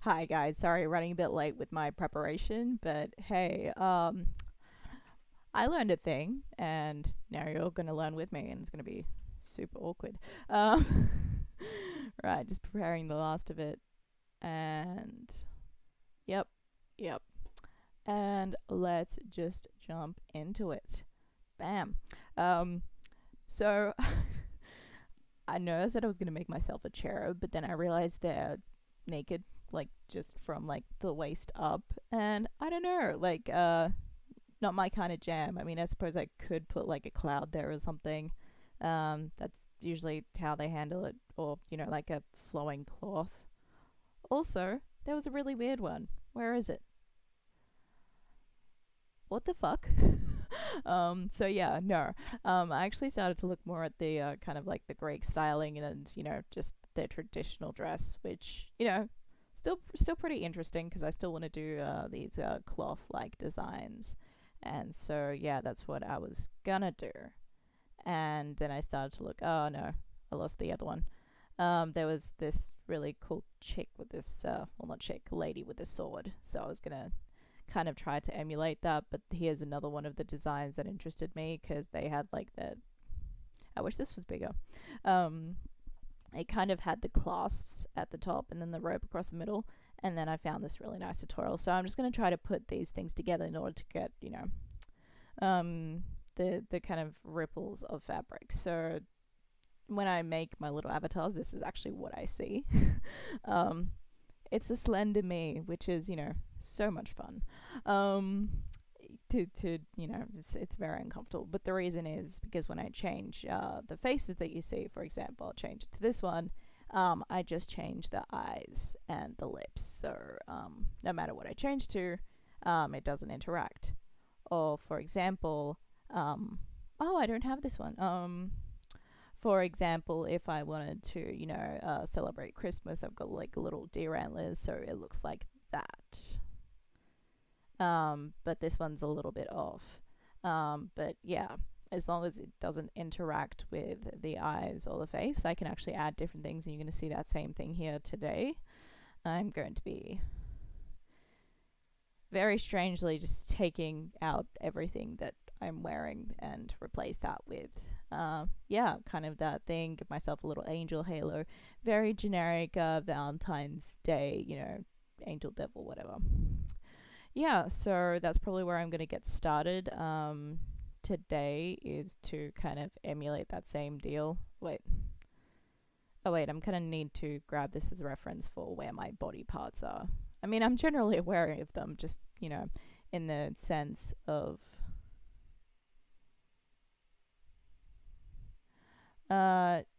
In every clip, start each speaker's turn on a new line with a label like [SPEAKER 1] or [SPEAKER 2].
[SPEAKER 1] Hi guys, sorry running a bit late with my preparation, but hey, I learned a thing, and now you're gonna learn with me, and it's gonna be super awkward. Um, right, just preparing the last of it, and yep, yep, and let's just jump into it. Bam. Um, so I know I said I was gonna make myself a cherub, but then I realized they're naked, like just from like the waist up, and I don't know, not my kind of jam. I mean, I suppose I could put like a cloud there or something. That's usually how they handle it, or like a flowing cloth. Also, there was a really weird one. Where is it? What the fuck? So yeah, no. I actually started to look more at the kind of like the Greek styling and just their traditional dress, which still pretty interesting because I still want to do these cloth like designs, and so yeah, that's what I was gonna do. And then I started to look. Oh no, I lost the other one. There was this really cool chick with this, well, not chick, lady with a sword. So I was gonna kind of try to emulate that. But here's another one of the designs that interested me because they had like the. I wish this was bigger. Um, it kind of had the clasps at the top and then the rope across the middle. And then I found this really nice tutorial. So I'm just going to try to put these things together in order to get, the kind of ripples of fabric. So when I make my little avatars, this is actually what I see. um, it's a slender me, which is so much fun. Um, to it's very uncomfortable. But the reason is because when I change the faces that you see, for example, I'll change it to this one. I just change the eyes and the lips. So no matter what I change to, it doesn't interact. Or for example, oh, I don't have this one. For example, if I wanted to, celebrate Christmas, I've got like little deer antlers, so it looks like that. But this one's a little bit off. But yeah, as long as it doesn't interact with the eyes or the face, I can actually add different things, and you're going to see that same thing here today. I'm going to be very strangely just taking out everything that I'm wearing and replace that with yeah, kind of that thing, give myself a little angel halo. Very generic Valentine's Day, angel devil, whatever. Yeah, so that's probably where I'm going to get started. Today is to kind of emulate that same deal. Wait. Oh, wait, I'm going to need to grab this as a reference for where my body parts are. I mean, I'm generally aware of them, just, in the sense of.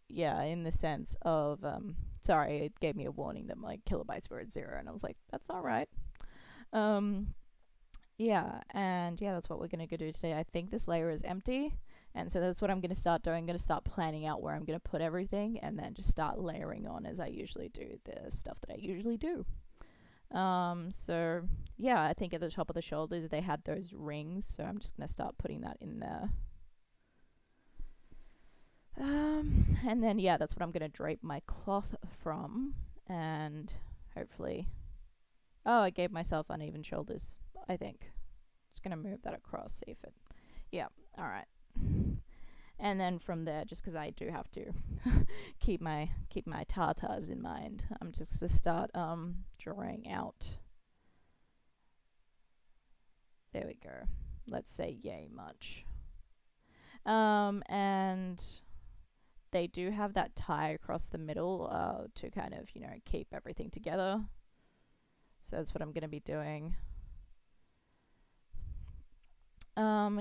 [SPEAKER 1] Yeah, in the sense of. Sorry, it gave me a warning that my kilobytes were at 0, and I was like, that's not right. Um, Yeah, and yeah, that's what we're going to go do today. I think this layer is empty, and so that's what I'm going to start doing. I'm going to start planning out where I'm going to put everything, and then just start layering on as I usually do the stuff that I usually do. So yeah, I think at the top of the shoulders they had those rings, so I'm just going to start putting that in there. And then yeah, that's what I'm going to drape my cloth from, and hopefully. Oh, I gave myself uneven shoulders, I think. Just gonna move that across, see if it. Yeah, alright. And then from there, just because I do have to keep my tatas in mind, I'm just gonna start drawing out. There we go. Let's say yay much. And they do have that tie across the middle to kind of keep everything together. So that's what I'm gonna be doing.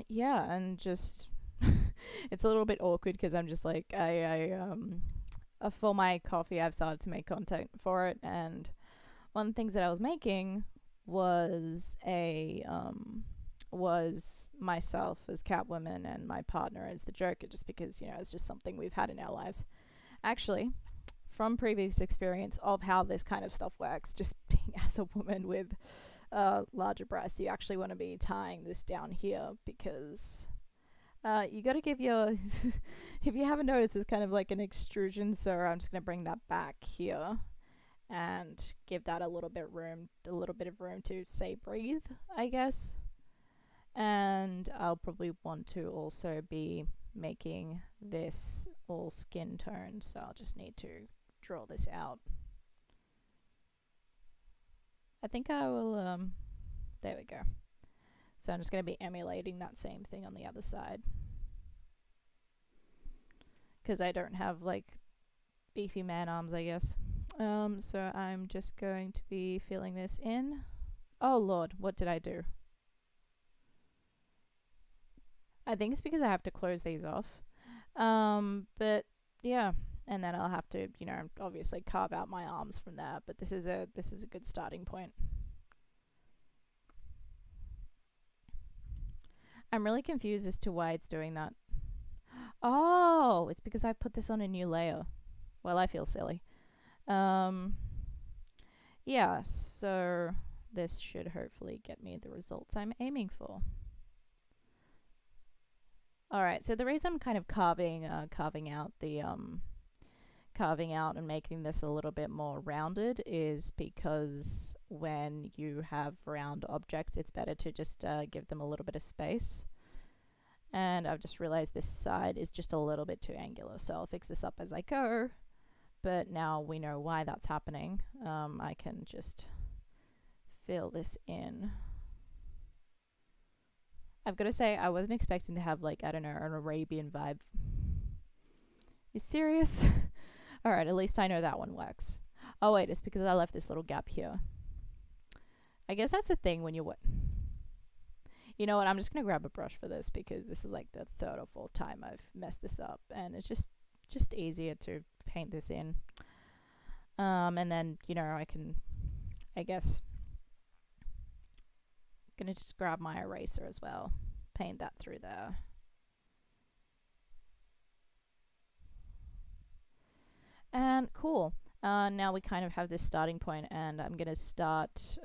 [SPEAKER 1] Yeah, and just it's a little bit awkward because I'm just like for my coffee I've started to make content for it, and one of the things that I was making was was myself as Catwoman and my partner as the Joker, just because it's just something we've had in our lives. Actually, from previous experience of how this kind of stuff works, just being as a woman with larger breasts, you actually want to be tying this down here because you got to give your if you haven't noticed, it's kind of like an extrusion, so I'm just going to bring that back here and give that a little bit of room to say breathe, I guess. And I'll probably want to also be making this all skin toned, so I'll just need to draw this out. I think I will there we go. So I'm just going to be emulating that same thing on the other side, because I don't have like beefy man arms, I guess. So I'm just going to be filling this in. Oh lord, what did I do? I think it's because I have to close these off. But yeah, and then I'll have to, you know, obviously carve out my arms from there, but this is a good starting point. I'm really confused as to why it's doing that. Oh, it's because I put this on a new layer. Well, I feel silly. Yeah, so this should hopefully get me the results I'm aiming for. Alright, so the reason I'm kind of carving out and making this a little bit more rounded is because when you have round objects, it's better to just give them a little bit of space. And I've just realized this side is just a little bit too angular, so I'll fix this up as I go. But now we know why that's happening. I can just fill this in. I've got to say, I wasn't expecting to have, like, I don't know, an Arabian vibe. You serious? Alright, at least I know that one works. Oh wait, it's because I left this little gap here. I guess that's a thing when you're You know what, I'm just going to grab a brush for this because this is like the third or fourth time I've messed this up, and it's just easier to paint this in. And then, you know, I guess, gonna just grab my eraser as well, paint that through there. And cool. Now we kind of have this starting point, and I'm gonna start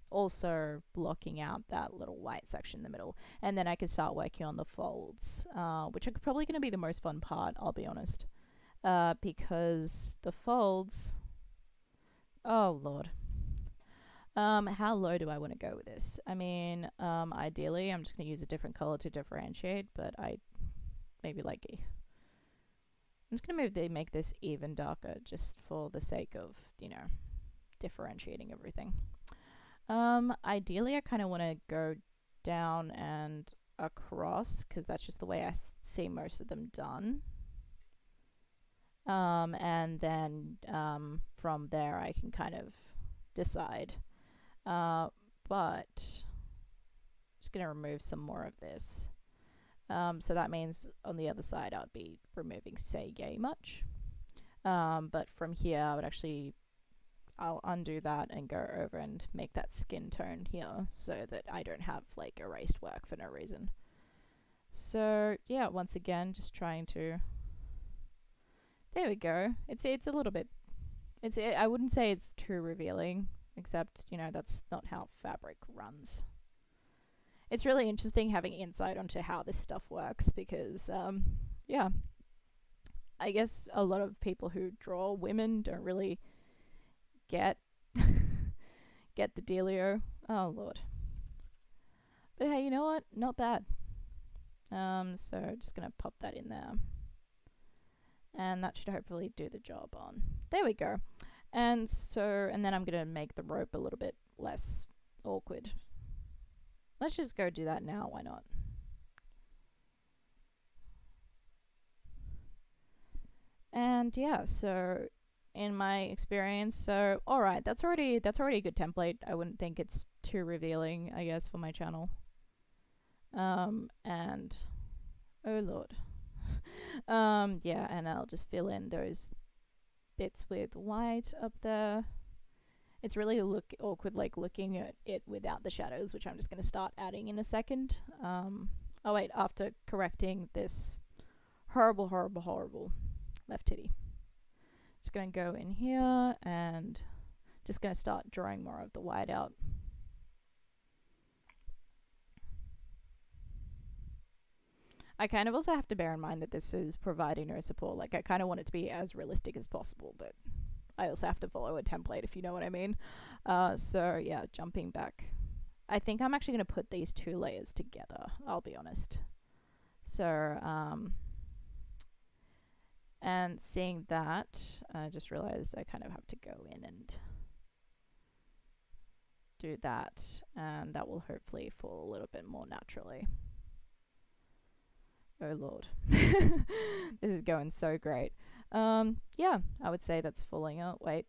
[SPEAKER 1] also blocking out that little white section in the middle, and then I can start working on the folds, which are probably going to be the most fun part, I'll be honest, because the folds, oh lord, how low do I want to go with this? I mean, ideally I'm just going to use a different color to differentiate, but maybe like I'm just going to make this even darker just for the sake of, you know, differentiating everything. Ideally I kind of want to go down and across, because that's just the way I see most of them done. And then from there I can kind of decide. But I'm just going to remove some more of this. So that means on the other side I would be removing say yay much. But from here I would actually, I'll undo that and go over and make that skin tone here so that I don't have like erased work for no reason. So yeah, once again, just trying to, there we go. It's a little bit, I wouldn't say it's too revealing, except, you know, that's not how fabric runs. It's really interesting having insight onto how this stuff works because, yeah, I guess a lot of people who draw women don't really get the dealio. Oh lord. But hey, you know what? Not bad. So just gonna pop that in there. And that should hopefully do the job on. There we go. And then I'm gonna make the rope a little bit less awkward. Let's just go do that now, why not? And yeah, so in my experience, so alright, that's already a good template. I wouldn't think it's too revealing, I guess, for my channel. And oh lord. Yeah, and I'll just fill in those bits with white up there. It's really awkward like looking at it without the shadows, which I'm just going to start adding in a second. Oh wait, after correcting this horrible left titty. Just going to go in here and just going to start drawing more of the white out. I kind of also have to bear in mind that this is providing no support. Like, I kind of want it to be as realistic as possible, but I also have to follow a template, if you know what I mean. So yeah, jumping back. I think I'm actually going to put these two layers together, I'll be honest. So, and seeing that, I just realized I kind of have to go in and do that, and that will hopefully fall a little bit more naturally. Oh lord. This is going so great. Yeah, I would say that's falling out. Wait.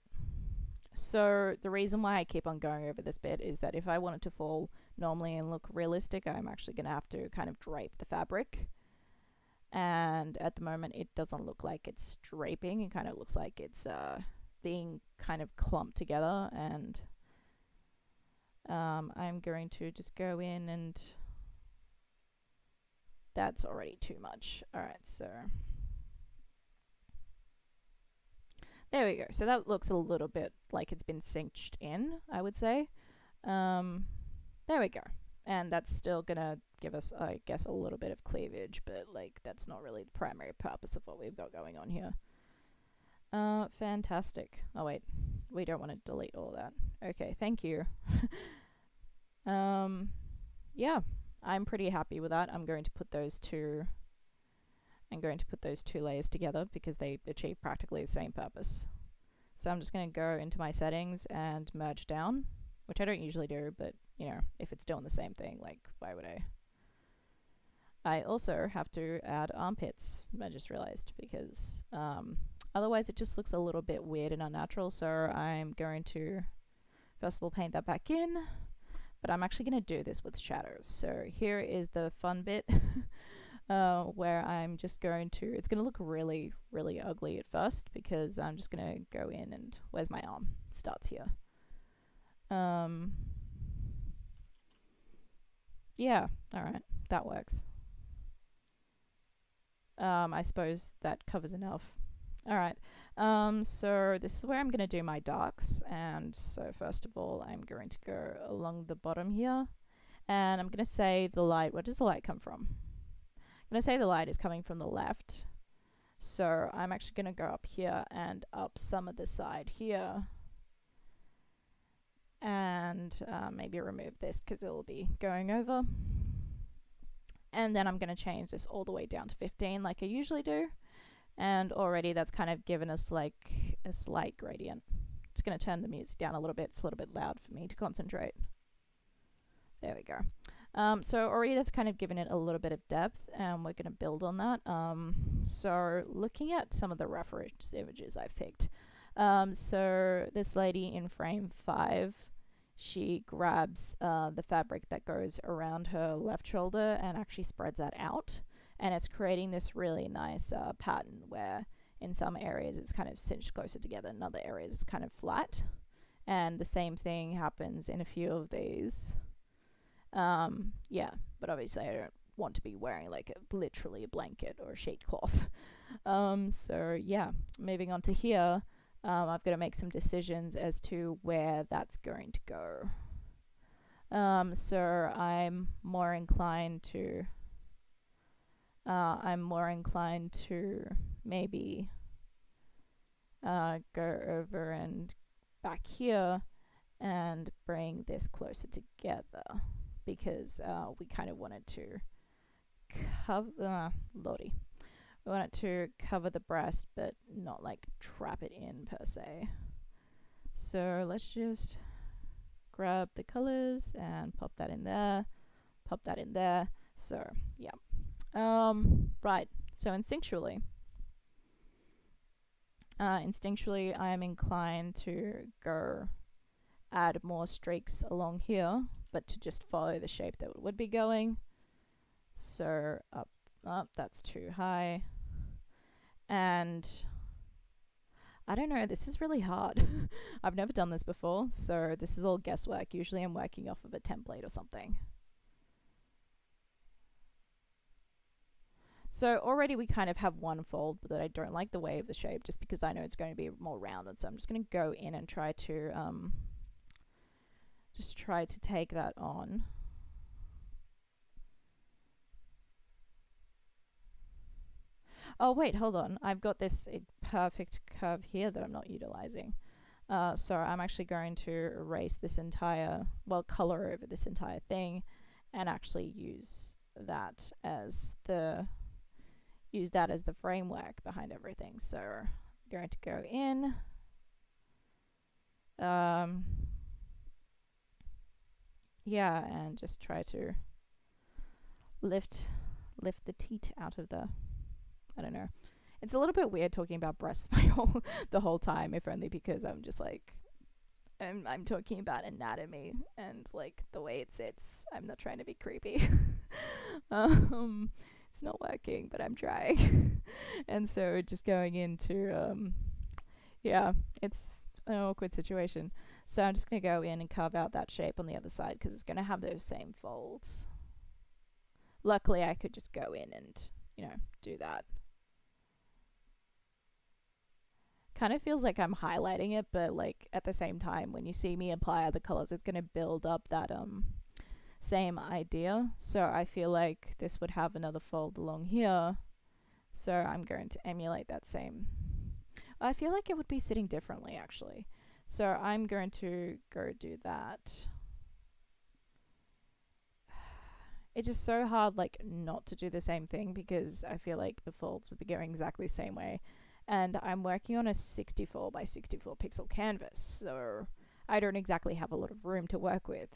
[SPEAKER 1] So the reason why I keep on going over this bit is that if I want it to fall normally and look realistic, I'm actually going to have to kind of drape the fabric. And at the moment it doesn't look like it's draping. It kind of looks like it's being kind of clumped together, and I'm going to just go in, and that's already too much. Alright, so there we go. So that looks a little bit like it's been cinched in, I would say. There we go. And that's still gonna give us, I guess, a little bit of cleavage, but like that's not really the primary purpose of what we've got going on here. Fantastic. Oh wait, we don't want to delete all that. Okay, thank you. Yeah, I'm pretty happy with that. I'm going to put those two layers together because they achieve practically the same purpose. So I'm just going to go into my settings and merge down, which I don't usually do, but you know, if it's doing the same thing, like why would I? I also have to add armpits, I just realized, because otherwise it just looks a little bit weird and unnatural. So I'm going to first of all paint that back in, but I'm actually going to do this with shadows. So here is the fun bit. Where I'm just going to, it's going to look really, really ugly at first because I'm just going to go in and, where's my arm? It starts here. Yeah, alright, that works. I suppose that covers enough. Alright, so this is where I'm going to do my darks, and so first of all I'm going to go along the bottom here, and I'm going to say the light, where does the light come from? I'm going to say the light is coming from the left, so I'm actually going to go up here and up some of the side here, and maybe remove this because it will be going over, and then I'm going to change this all the way down to 15 like I usually do, and already that's kind of given us like a slight gradient. Just going to turn the music down a little bit, it's a little bit loud for me to concentrate. There we go. So already that's kind of given it a little bit of depth, and we're going to build on that. So looking at some of the reference images I've picked. So this lady in frame 5, she grabs the fabric that goes around her left shoulder and actually spreads that out. And it's creating this really nice pattern where in some areas it's kind of cinched closer together, in other areas it's kind of flat. And the same thing happens in a few of these. Yeah, but obviously I don't want to be wearing like literally a blanket or a sheet cloth. So yeah, moving on to here, I've got to make some decisions as to where that's going to go. So I'm more inclined to maybe go over and back here and bring this closer together, because we kind of wanted to cover Lordy. We wanted to cover the breast but not like trap it in per se. So let's just grab the colors and pop that in there, pop that in there. So yeah. Right, so instinctually I'm inclined to go add more streaks along here, but to just follow the shape that it would be going. So up, that's too high. And I don't know, this is really hard. I've never done this before, so this is all guesswork. Usually I'm working off of a template or something. So already we kind of have one fold, but I don't like the way of the shape just because I know it's going to be more rounded. So I'm just going to go in and try to just try to take that on. Oh wait, hold on. I've got this perfect curve here that I'm not utilizing. So I'm actually going to erase this entire, well, color over this entire thing, and actually use that as the framework behind everything. So I'm going to go in. Yeah, and just try to lift the teat out of the, I don't know. It's a little bit weird talking about breasts the whole time, if only because I'm just like I'm talking about anatomy and like the way it sits. I'm not trying to be creepy. It's not working, but I'm trying. And so just going into yeah, it's an awkward situation. So I'm just going to go in and carve out that shape on the other side because it's going to have those same folds. Luckily, I could just go in and, do that. Kind of feels like I'm highlighting it, but like at the same time, when you see me apply other colors, it's going to build up that same idea. So I feel like this would have another fold along here. So I'm going to emulate that same. I feel like it would be sitting differently actually. So I'm going to go do that. It's just so hard like not to do the same thing because I feel like the folds would be going exactly the same way. And I'm working on a 64 by 64 pixel canvas, so I don't exactly have a lot of room to work with.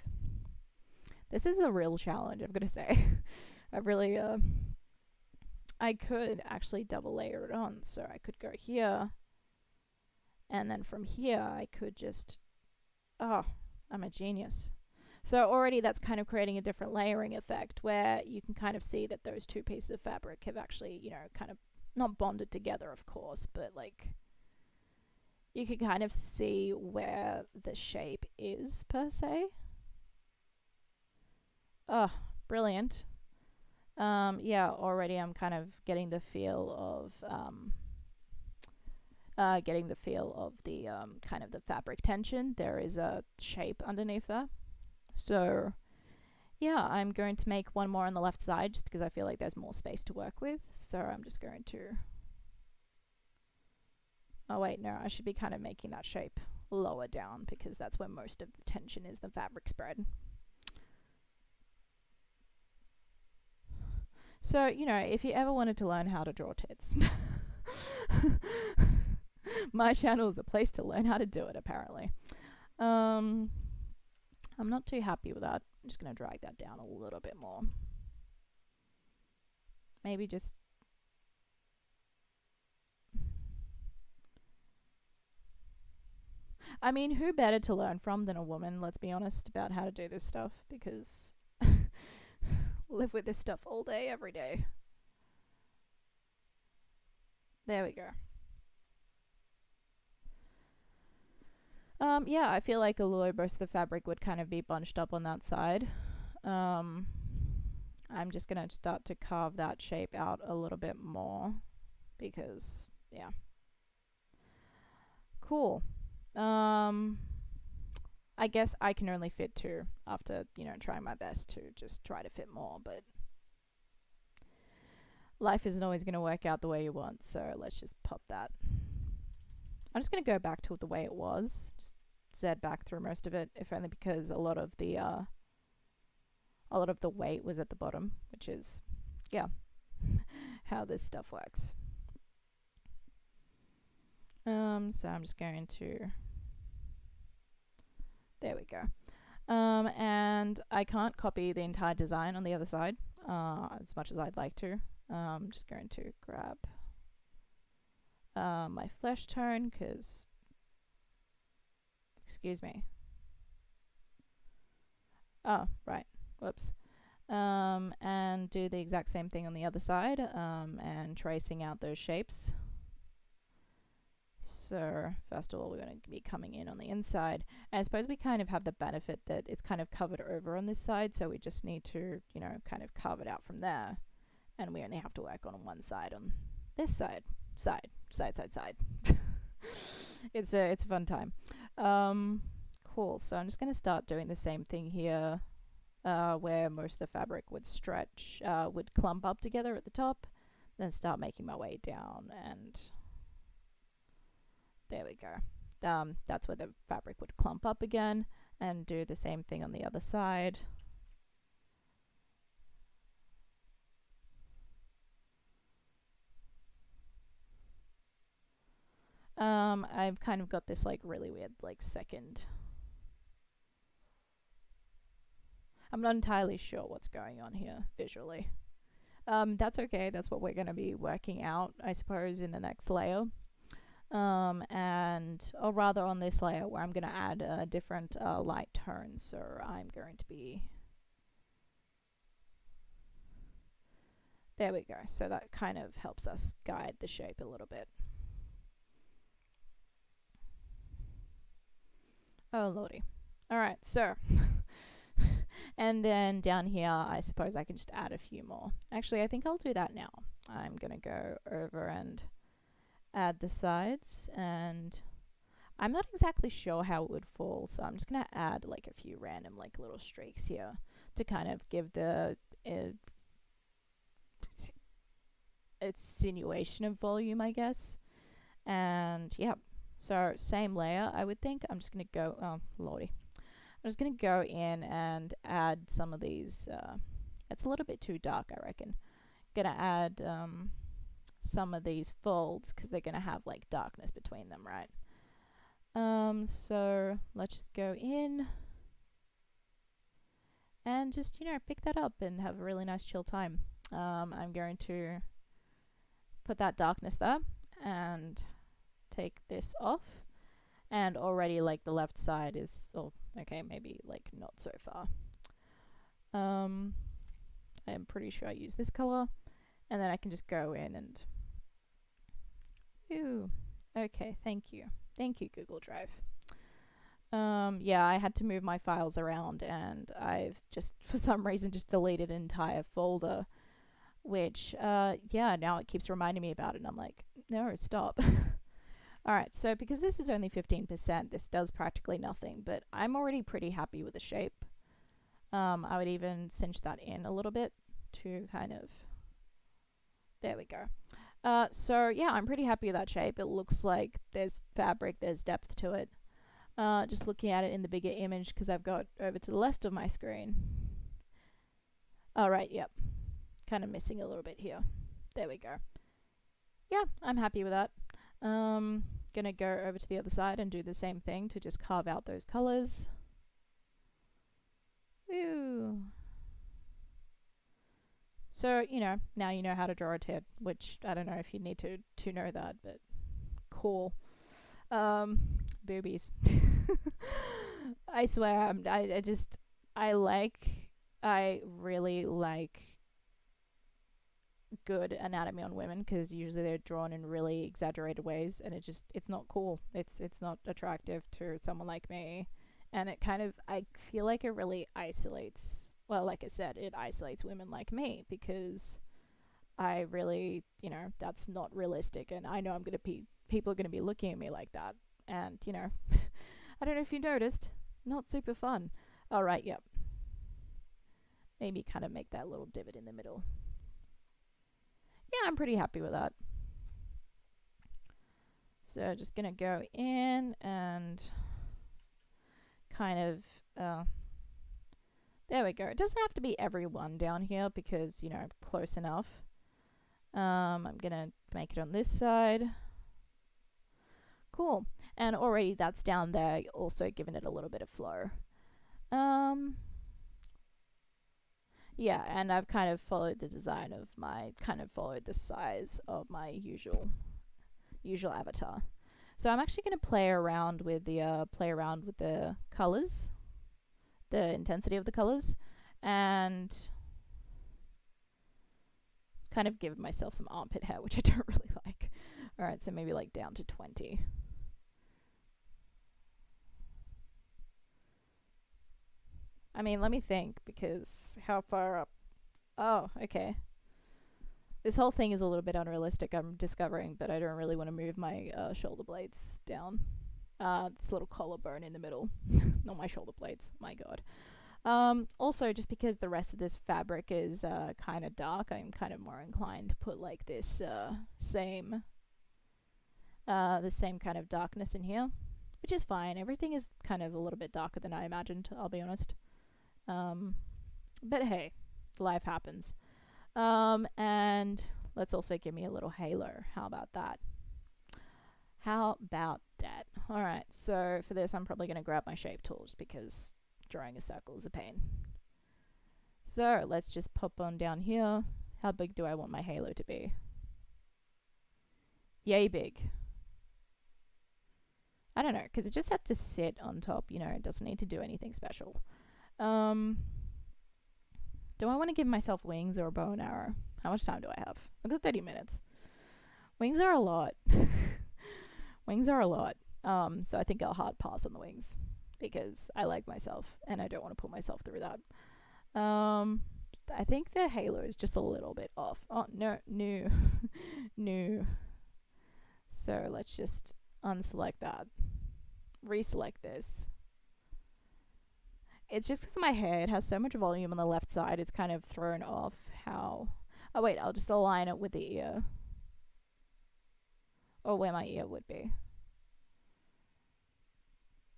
[SPEAKER 1] This is a real challenge, I'm gonna say. I really, I could actually double layer it on, so I could go here, and then from here I could just, oh, I'm a genius. So already that's kind of creating a different layering effect where you can kind of see that those two pieces of fabric have actually, kind of not bonded together, of course, but like you can kind of see where the shape is per se. Oh, brilliant. Yeah, already I'm kind of getting the feel of the kind of the fabric tension. There is a shape underneath there. So yeah, I'm going to make one more on the left side just because I feel like there's more space to work with. So I'm just going to, oh wait, no, I should be kind of making that shape lower down because that's where most of the tension is, the fabric spread. So, if you ever wanted to learn how to draw tits, my channel is the place to learn how to do it, apparently. I'm not too happy with that. I'm just going to drag that down a little bit more. Maybe just... I mean, who better to learn from than a woman, let's be honest, about how to do this stuff, because live with this stuff all day, every day. There we go. Yeah, I feel like a little most of the fabric would kind of be bunched up on that side. I'm just going to start to carve that shape out a little bit more because, yeah. Cool. I guess I can only fit two after, trying my best to just try to fit more, but life isn't always going to work out the way you want, so let's just pop that. I'm just going to go back to the way it was. Just Z back through most of it, if only because a lot of the weight was at the bottom, which is, yeah, how this stuff works. So I'm just going to, there we go. And I can't copy the entire design on the other side as much as I'd like to. I'm just going to grab my flesh tone because, excuse me. Oh, right. Whoops. And do the exact same thing on the other side, and tracing out those shapes. So first of all, we're going to be coming in on the inside. And I suppose we kind of have the benefit that it's kind of covered over on this side, so we just need to, kind of carve it out from there. and we only have to work on one side, on this side. It's a fun time. Cool. So I'm just going to start doing the same thing here, where most of the fabric would stretch, would clump up together at the top, then start making my way down, and there we go. That's where the fabric would clump up again, and do the same thing on the other side. I've kind of got this like really weird like second. I'm not entirely sure what's going on here visually. That's okay. That's what we're going to be working out, I suppose, in the next layer. Or rather on this layer where I'm going to add different light tones. So I'm going to be... There we go. So that kind of helps us guide the shape a little bit. Oh lordy. Alright, so... and then down here, I suppose I can just add a few more. Actually, I think I'll do that now. I'm going to go over and add the sides, and I'm not exactly sure how it would fall, so I'm just going to add like a few random like little streaks here to kind of give the insinuation of volume, I guess. And yeah, so same layer, I would think. I'm just going to go, oh lordy. I'm just going to go in and add some of these. It's a little bit too dark, I reckon. Going to add some of these folds because they're going to have like darkness between them, right? So let's just go in and just, you know, pick that up and have a really nice chill time. I'm going to put that darkness there and take this off. And already like the left side is, oh, okay, maybe like not so far. I'm pretty sure I use this color, and then I can just go in and, ooh, okay, thank you Google Drive. Yeah, I had to move my files around, and I've just for some reason just deleted an entire folder, which yeah, now it keeps reminding me about it, and I'm like, no, stop. Alright, so because this is only 15%, this does practically nothing, but I'm already pretty happy with the shape. I would even cinch that in a little bit to kind of... There we go. So yeah, I'm pretty happy with that shape. It looks like there's fabric, there's depth to it. Just looking at it in the bigger image, because I've got over to the left of my screen. Alright, yep. Kind of missing a little bit here. There we go. Yeah, I'm happy with that. Gonna go over to the other side and do the same thing to just carve out those colors. Ooh. So, you know, now you know how to draw a tit, which I don't know if you need to know that, but cool. Boobies. I swear, I really like good anatomy on women, because usually they're drawn in really exaggerated ways, and it's not cool. It's not attractive to someone like me, and it kind of, I feel like it really isolates, well, like I said, it isolates women like me, because I really, you know, that's not realistic, and I know I'm gonna be, people are gonna be looking at me like that, and you know, I don't know if you noticed, not super fun. Alright, yep. Maybe kind of make that little divot in the middle. Yeah, I'm pretty happy with that. So just gonna go in and kind of, there we go. It doesn't have to be everyone down here because, you know, close enough. I'm gonna make it on this side. Cool. And already that's down there, also giving it a little bit of flow. Yeah, and I've kind of followed the design of followed the size of my usual avatar. So I'm actually going to play around with the colors, the intensity of the colors, and kind of give myself some armpit hair, which I don't really like. All right, so maybe like down to 20. I mean, let me think, because how far up? Oh, okay. This whole thing is a little bit unrealistic, I'm discovering, but I don't really want to move my shoulder blades down. This little collarbone in the middle. Not my shoulder blades, my god. Also, just because the rest of this fabric is kind of dark, I'm kind of more inclined to put like this the same kind of darkness in here, which is fine. Everything is kind of a little bit darker than I imagined, I'll be honest. But hey, life happens. And let's also give me a little halo. How about that? How about that? Alright, so for this I'm probably going to grab my shape tools because drawing a circle is a pain. So let's just pop on down here. How big do I want my halo to be? Yay big. I don't know, because it just has to sit on top, you know, it doesn't need to do anything special. Do I want to give myself wings or a bow and arrow? How much time do I have? I've got 30 minutes. Wings are a lot. Wings are a lot. So I think I'll hard pass on the wings because I like myself and I don't want to put myself through that. I think the halo is just a little bit off. Oh, no, no, no. So let's just unselect that. Reselect this. It's just because my hair, it has so much volume on the left side, it's kind of thrown off how... Oh wait, I'll just align it with the ear. Or where my ear would be.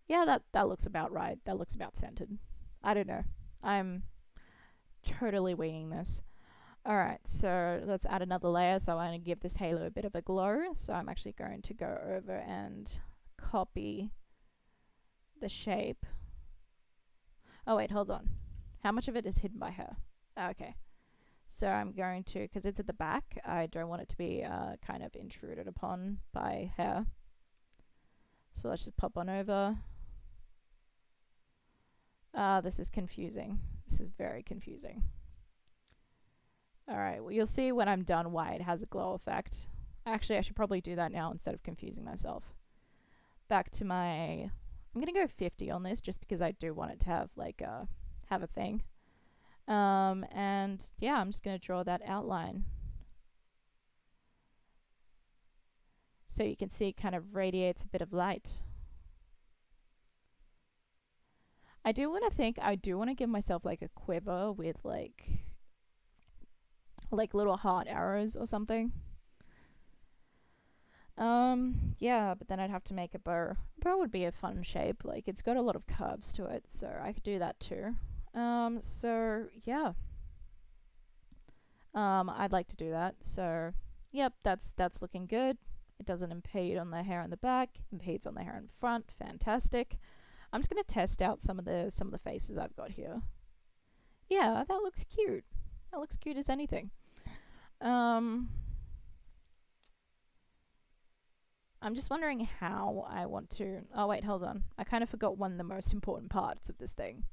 [SPEAKER 1] Yeah, that looks about right. That looks about centered. I don't know. I'm totally winging this. Alright, so let's add another layer. So I want to give this halo a bit of a glow. So I'm actually going to go over and copy the shape. Oh wait, hold on. How much of it is hidden by hair? Okay. So I'm going to, because it's at the back, I don't want it to be kind of intruded upon by hair. So let's just pop on over. This is confusing. This is very confusing. Alright, well you'll see when I'm done why it has a glow effect. Actually, I should probably do that now instead of confusing myself. Back to my... I'm gonna go 50 on this just because I do want it to have like have a thing. And yeah, I'm just gonna draw that outline. So you can see it kind of radiates a bit of light. I do want to give myself like a quiver with like little heart arrows or something. Yeah, but then I'd have to make a bow. A bow would be a fun shape. Like, it's got a lot of curves to it, so I could do that too. So yeah. I'd like to do that. So, yep, that's looking good. It doesn't impede on the hair in the back, impedes on the hair in front. Fantastic. I'm just gonna test out some of the faces I've got here. Yeah, that looks cute. That looks cute as anything. I'm just wondering how I want to... Oh, wait, hold on. I kind of forgot one of the most important parts of this thing,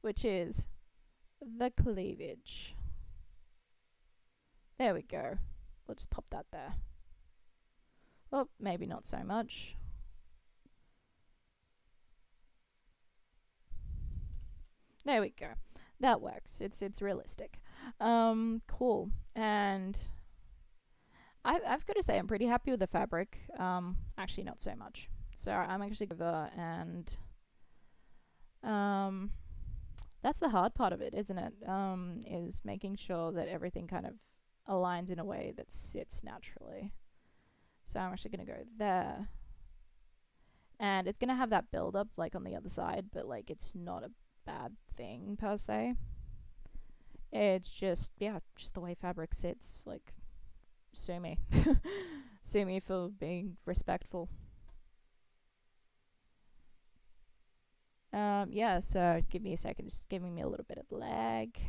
[SPEAKER 1] which is the cleavage. There we go. We'll just pop that there. Well, maybe not so much. There we go. That works. It's realistic. Cool. And... I've got to say, I'm pretty happy with the fabric. Actually, not so much. So I'm actually over and that's the hard part of it, isn't it? Is making sure that everything kind of aligns in a way that sits naturally. So I'm actually going to go there. And it's going to have that build up like on the other side, but like it's not a bad thing per se. It's just, yeah, just the way fabric sits. Like, sue me. Sue me for being respectful. Yeah, so give me a second. Just giving me a little bit of lag.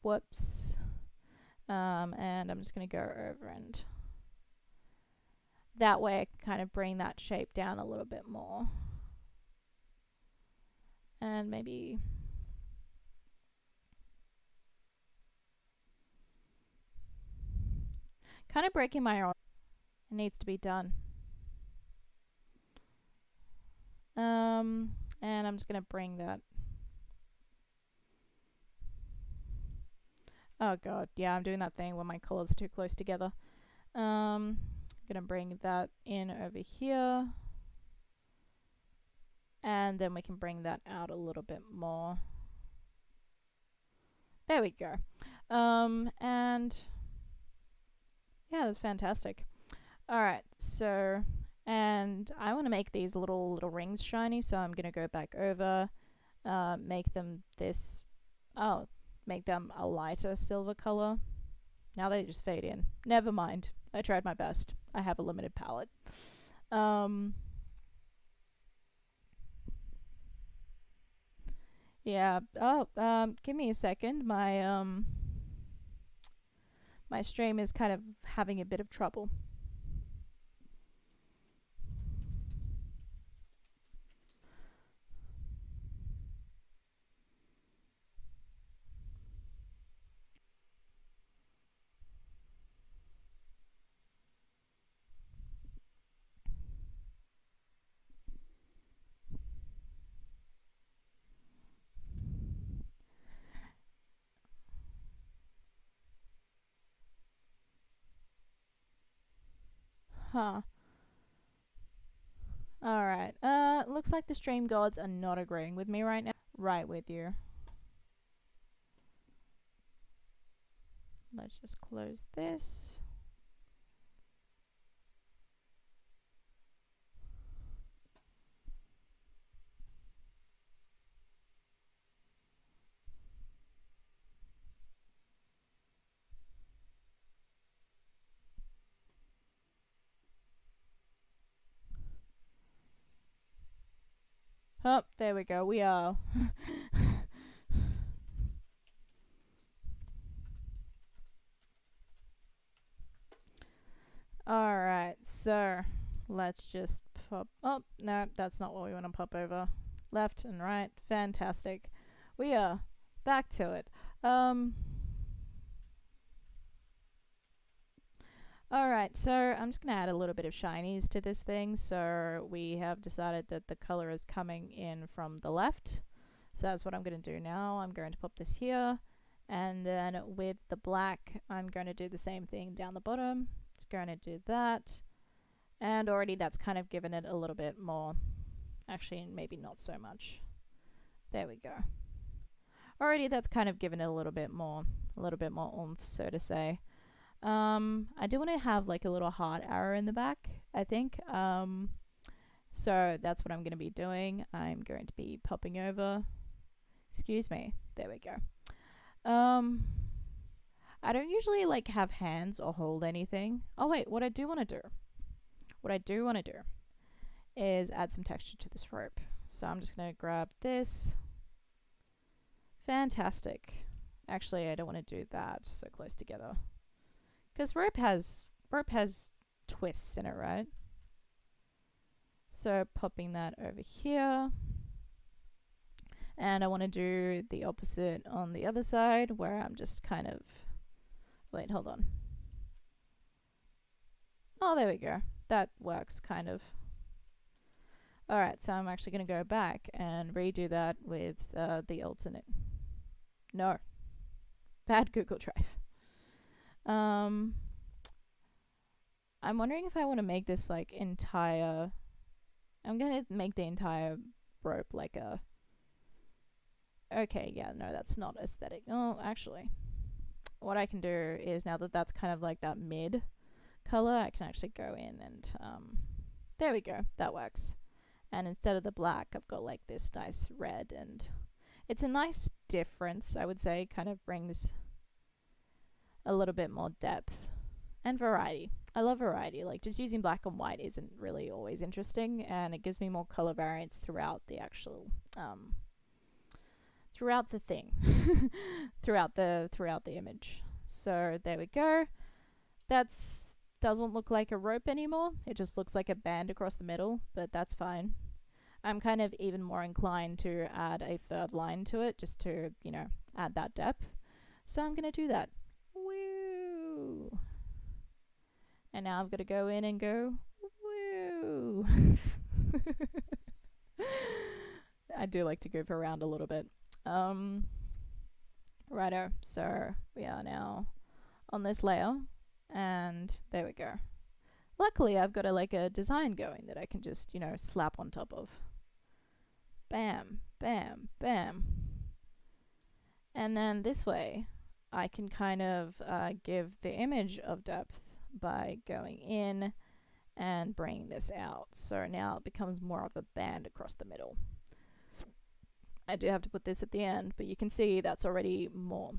[SPEAKER 1] Whoops. And I'm just going to go over and... That way I can kind of bring that shape down a little bit more. And maybe... kind of breaking my arm. It needs to be done. And I'm just gonna bring that. Oh god, yeah, I'm doing that thing when my colors too close together. Gonna bring that in over here. And then we can bring that out a little bit more. There we go. And yeah, that's fantastic. Alright, so, and I want to make these little rings shiny, so I'm gonna go back over, make them this, oh, make them a lighter silver color. Now they just fade in. Never mind. I tried my best. I have a limited palette. Yeah. Oh, give me a second. My stream is kind of having a bit of trouble. Huh. Alright. Looks like the stream gods are not agreeing with me right now. Right with you. Let's just close this. Oh, there we go. We are. Alright, so let's just pop. Oh, no, that's not what we want to pop over. Left and right. Fantastic. We are back to it. Alright, so I'm just going to add a little bit of shinies to this thing. So we have decided that the color is coming in from the left. So that's what I'm going to do now. I'm going to pop this here. And then with the black, I'm going to do the same thing down the bottom. It's going to do that. And already that's kind of given it a little bit more. Actually, maybe not so much. There we go. Already that's kind of given it a little bit more oomph, so to say. I do want to have like a little heart arrow in the back, I think. So that's what I'm going to be doing. I'm going to be popping over. Excuse me. There we go. I don't usually like have hands or hold anything. Oh wait, what I do want to do is add some texture to this rope. So I'm just going to grab this. Fantastic. Actually, I don't want to do that so close together. Because rope has twists in it, right? So popping that over here. And I want to do the opposite on the other side, where I'm just kind of... Wait, hold on. Oh, there we go. That works, kind of. Alright, so I'm actually going to go back and redo that with the alternate. No. Bad Google Drive. I'm wondering if I want to make this like entire... I'm going to make the entire rope like a... Okay, yeah, no, that's not aesthetic. Oh, actually, what I can do is, now that that's kind of like that mid color, I can actually go in and there we go, that works. And instead of the black, I've got like this nice red, and it's a nice difference, I would say. Kind of brings a little bit more depth and variety. I love variety. Like, just using black and white isn't really always interesting, and it gives me more color variance throughout the actual throughout the thing, throughout the image. So there we go. That's doesn't look like a rope anymore. It just looks like a band across the middle, but that's fine. I'm kind of even more inclined to add a third line to it, just to, you know, add that depth. So I'm gonna do that. Woo! And now I've got to go in and go woo. I do like to goof around a little bit. Righto, so we are now on this layer, and there we go. Luckily, I've got a design going that I can just, slap on top of. Bam, bam, bam. And then this way, I can kind of give the image of depth by going in and bringing this out. So now it becomes more of a band across the middle. I do have to put this at the end, but you can see that's already more.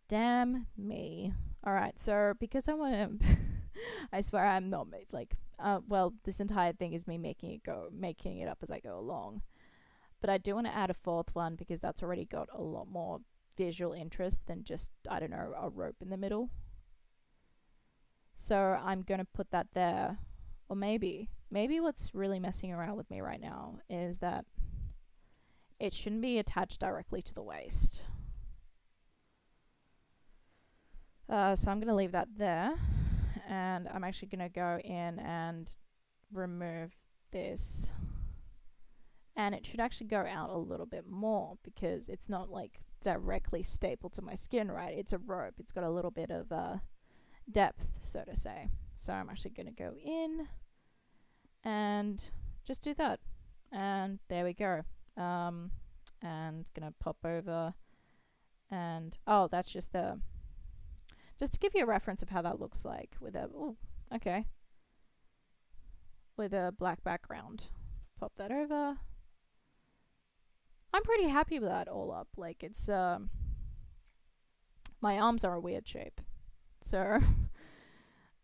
[SPEAKER 1] Damn me. Alright, so because I want to... I swear I'm not well, this entire thing is me making it up as I go along. But I do want to add a fourth one because that's already got a lot more visual interest than just, I don't know, a rope in the middle. So I'm going to put that there. Or maybe what's really messing around with me right now is that it shouldn't be attached directly to the waist. So I'm going to leave that there. And I'm actually going to go in and remove this. And it should actually go out a little bit more because it's not like directly stapled to my skin, right? It's a rope. It's got a little bit of depth, so to say. So I'm actually going to go in and just do that. And there we go. And going to pop over and, oh, that's just to give you a reference of how that looks like with a, with a black background. Pop that over. I'm pretty happy with that all up. Like, it's, my arms are a weird shape. So,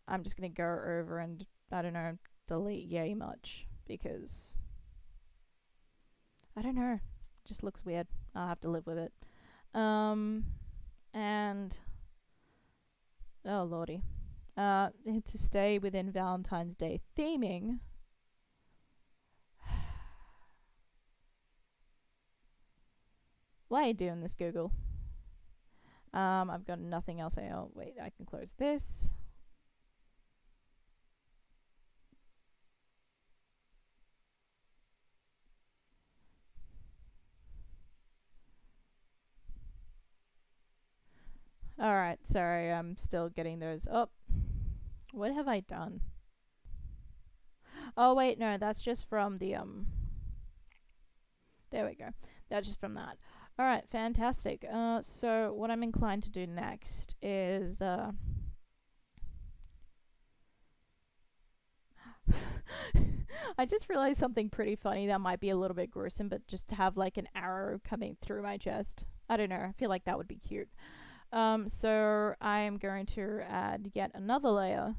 [SPEAKER 1] I'm just gonna go over and, I don't know, delete yay much. Because, I don't know, it just looks weird. I'll have to live with it. And, oh lordy. To stay within Valentine's Day theming, why are you doing this, Google? I've got nothing else. Oh, wait, I can close this. Alright, sorry, I'm still getting those. Oh, what have I done? Oh, wait, no, that's just from the, there we go. That's just from that. Alright, fantastic. So what I'm inclined to do next is, I just realized something pretty funny that might be a little bit gruesome, but just to have like an arrow coming through my chest. I don't know, I feel like that would be cute. So I'm going to add yet another layer.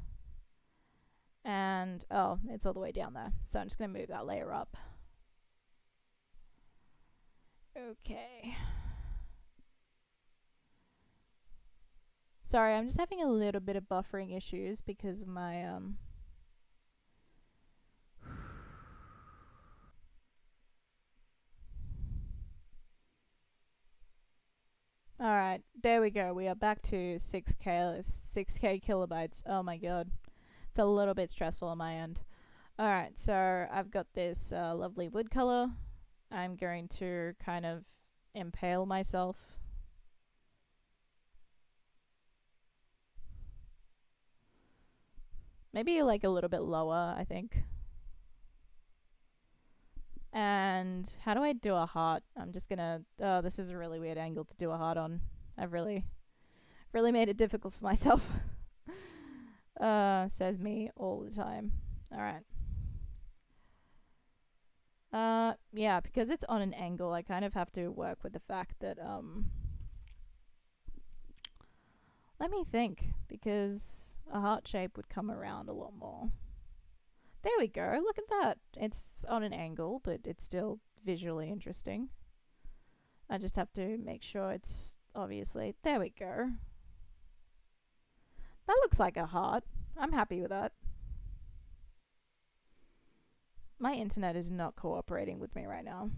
[SPEAKER 1] And, oh, it's all the way down there. So I'm just going to move that layer up. Okay. Sorry, I'm just having a little bit of buffering issues because of my, Alright, there we go. We are back to 6k kilobytes. Oh my god. It's a little bit stressful on my end. Alright, so I've got this lovely wood color. I'm going to kind of impale myself. Maybe like a little bit lower, I think. And how do I do a heart? I'm just gonna, oh, this is a really weird angle to do a heart on. I've really made it difficult for myself. Says me all the time. Alright. Yeah, because it's on an angle, I kind of have to work with the fact that, let me think, because a heart shape would come around a lot more. There we go, look at that. It's on an angle, but it's still visually interesting. I just have to make sure it's obviously, there we go. That looks like a heart. I'm happy with that. My internet is not cooperating with me right now.